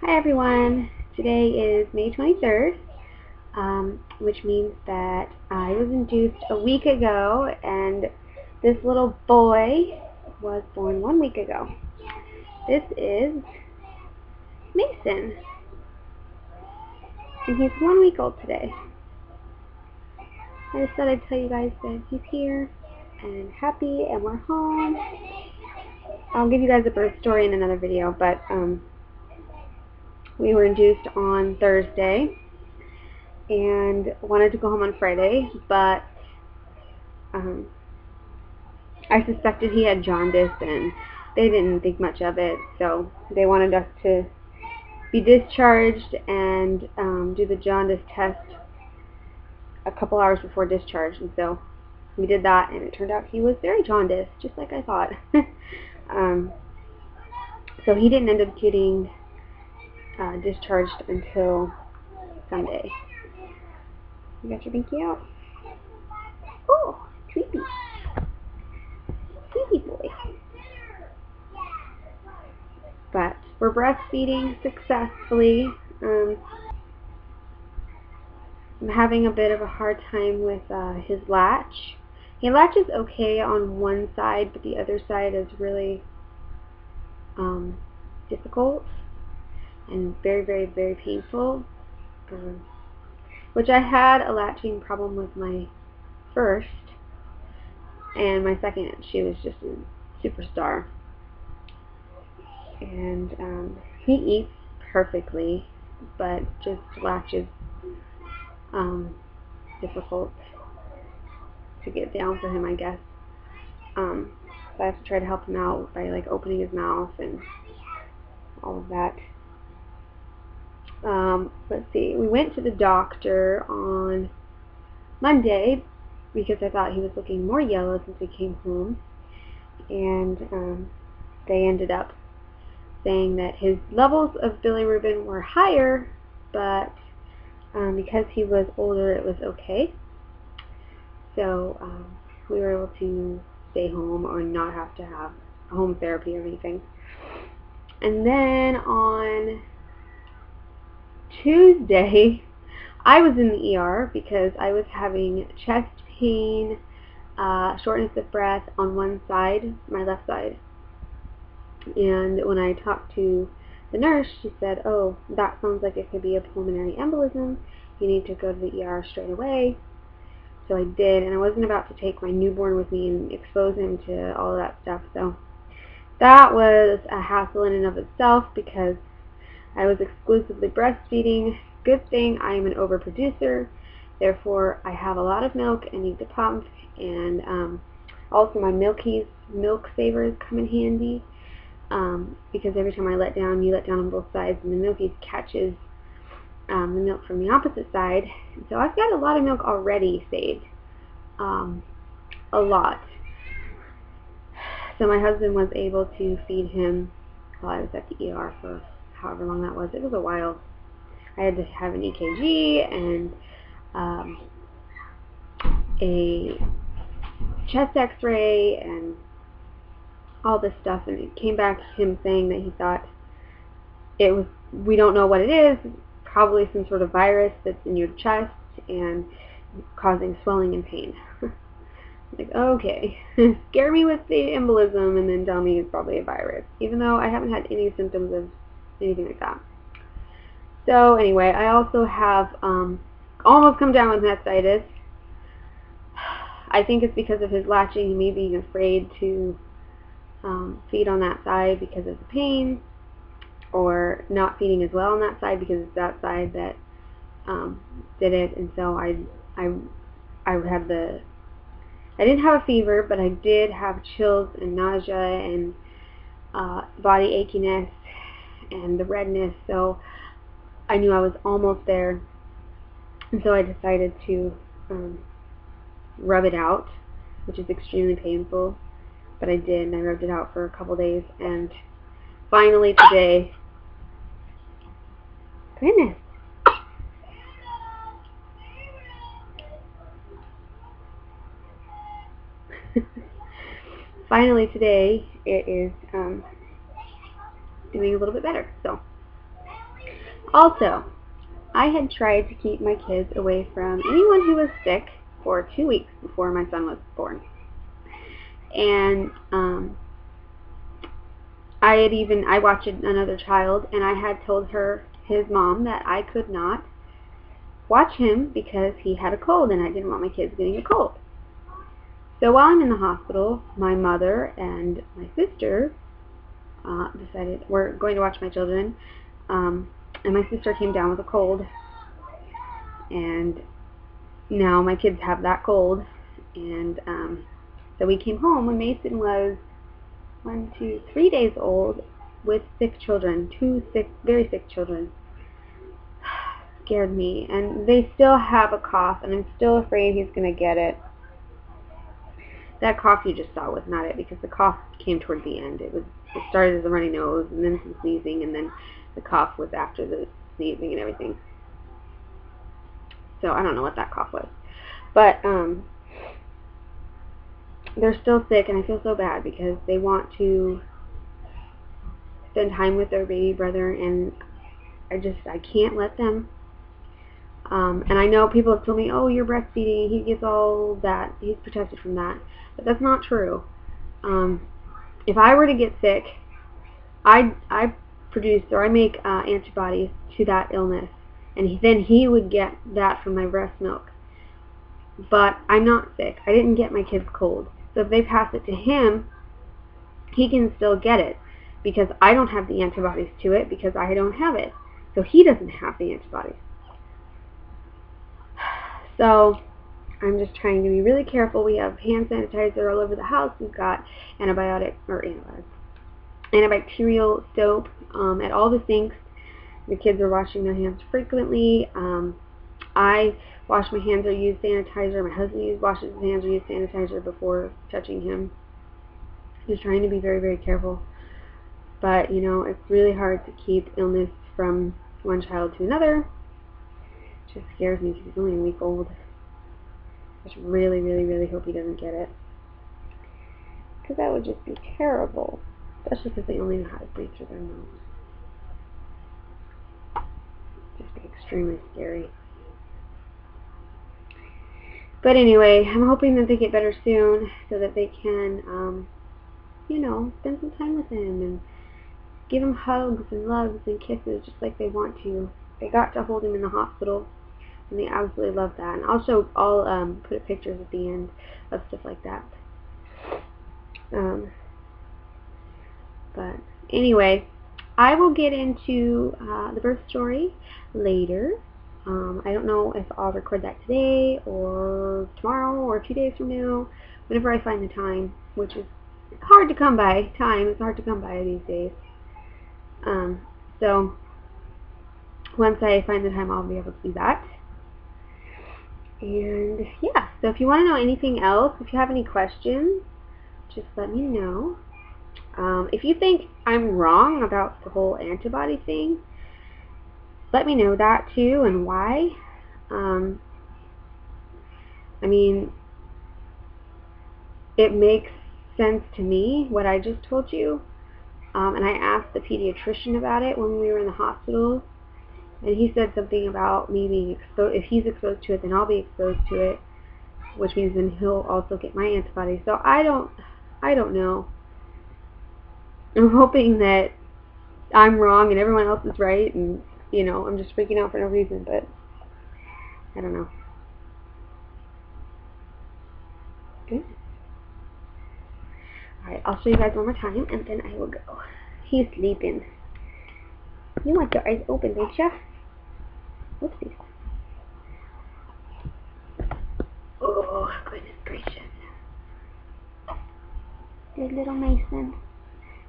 Hi everyone, today is May 23rd, which means that I was induced a week ago and this little boy was born 1 week ago. This is Mason, and he's 1 week old today. I just thought I'd tell you guys that he's here and happy and we're home. I'll give you guys a birth story in another video, but we were induced on Thursday and wanted to go home on Friday, but I suspected he had jaundice and they didn't think much of it, so they wanted us to be discharged and do the jaundice test a couple hours before discharge, and so we did that, and it turned out he was very jaundiced, just like I thought. So he didn't end up getting discharged until Sunday. You got your binky out? Oh, sleepy. Sleepy boy. But we're breastfeeding successfully. I'm having a bit of a hard time with his latch. He latches okay on one side, but the other side is really difficult and very, very, very painful. Which I had a latching problem with my first, and my second, she was just a superstar. And he eats perfectly, but just latches difficult to get down for him, I guess. So I have to try to help him out by like opening his mouth and all of that. Let's see, we went to the doctor on Monday because I thought he was looking more yellow since we came home, and they ended up saying that his levels of bilirubin were higher, but because he was older it was okay. So we were able to stay home or not have to have home therapy or anything. And then on Tuesday, I was in the ER because I was having chest pain, shortness of breath on one side, my left side. And when I talked to the nurse, she said, "Oh, that sounds like it could be a pulmonary embolism. You need to go to the ER straight away." So I did, and I wasn't about to take my newborn with me and expose him to all of that stuff. So that was a hassle in and of itself because I was exclusively breastfeeding. Good thing I am an overproducer, therefore I have a lot of milk and need to pump, and also my milk savers come in handy, because every time I let down, you let down on both sides, and the Milkies catches the milk from the opposite side. And so I've got a lot of milk already saved, a lot. So my husband was able to feed him while I was at the ER for however long that was. It was a while. I had to have an EKG and a chest x-ray and all this stuff, and it came back him saying that he thought it was, we don't know what it is, probably some sort of virus that's in your chest and causing swelling and pain. Like, okay, scare me with the embolism and then tell me it's probably a virus, even though I haven't had any symptoms of anything like that. So anyway, I also have almost come down with mastitis. I think it's because of his latching, me being afraid to feed on that side because of the pain, or not feeding as well on that side because it's that side that did it. And so I didn't have a fever, but I did have chills and nausea and body achiness and the redness, so I knew I was almost there, and so I decided to rub it out, which is extremely painful, but I did, and I rubbed it out for a couple days, and finally today, goodness, finally today it is doing a little bit better. So Also, I had tried to keep my kids away from anyone who was sick for 2 weeks before my son was born. And I watched another child, and I had told his mom, that I could not watch him because he had a cold, and I didn't want my kids getting a cold. So while I'm in the hospital, my mother and my sister decided we're going to watch my children, and my sister came down with a cold, and now my kids have that cold, and so we came home when Mason was 3 days old with sick children, 2 very sick children. Scared me, and they still have a cough, and I'm still afraid he's going to get it. That cough you just saw was not it, because the cough came toward the end. It started as a runny nose, and then some sneezing, and then the cough was after the sneezing and everything. So I don't know what that cough was. But they're still sick, and I feel so bad because they want to spend time with their baby brother, and I can't let them. And I know people have told me, oh, you're breastfeeding, he gets all that, he's protected from that. But that's not true. If I were to get sick, I make antibodies to that illness, and then he would get that from my breast milk. But I'm not sick. I didn't get my kid's cold. So if they pass it to him, he can still get it, because I don't have the antibodies to it, because I don't have it. So he doesn't have the antibodies. So I'm just trying to be really careful. We have hand sanitizer all over the house. We've got antibacterial soap at all the sinks. The kids are washing their hands frequently. I wash my hands or use sanitizer. My husband washes his hands or uses sanitizer before touching him. Just trying to be very, very careful. But, it's really hard to keep illness from one child to another. It just scares me because he's only a week old. I just really, really, really hope he doesn't get it. Because that would just be terrible. Especially because they only know how to breathe through their nose. Just be extremely scary. But anyway, I'm hoping that they get better soon so that they can, spend some time with him and give him hugs and loves and kisses just like they want to. They got to hold him in the hospital, and they absolutely love that. And I'll put pictures at the end of stuff like that. But anyway, I will get into the birth story later. I don't know if I'll record that today or tomorrow or 2 days from now, whenever I find the time, which is hard to come by. Time is hard to come by these days. So once I find the time, I'll be able to do that. And yeah, so if you want to know anything else, if you have any questions, just let me know. If you think I'm wrong about the whole antibody thing, let me know that too, and why. I mean, it makes sense to me, what I just told you. And I asked the pediatrician about it when we were in the hospital, and he said something about me being exposed. If he's exposed to it, then I'll be exposed to it, which means then he'll also get my antibodies. So I don't know. I'm hoping that I'm wrong and everyone else is right, and I'm just freaking out for no reason, but I don't know. Good. Alright, I'll show you guys one more time, and then I will go. He's sleeping. You want your eyes open, don't you? Whoopsies. Oh, goodness gracious. There's little Mason.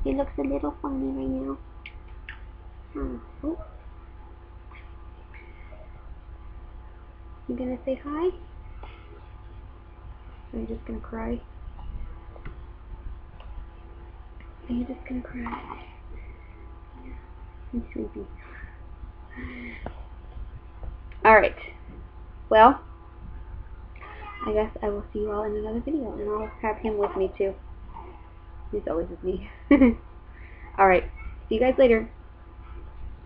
He looks a little funny right now. Oh. You gonna say hi? Or are you just gonna cry? Are you just gonna cry? Yeah, I'm sleepy. Alright. Well, I guess I will see you all in another video, and I'll have him with me too. He's always with me. Alright. See you guys later.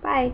Bye.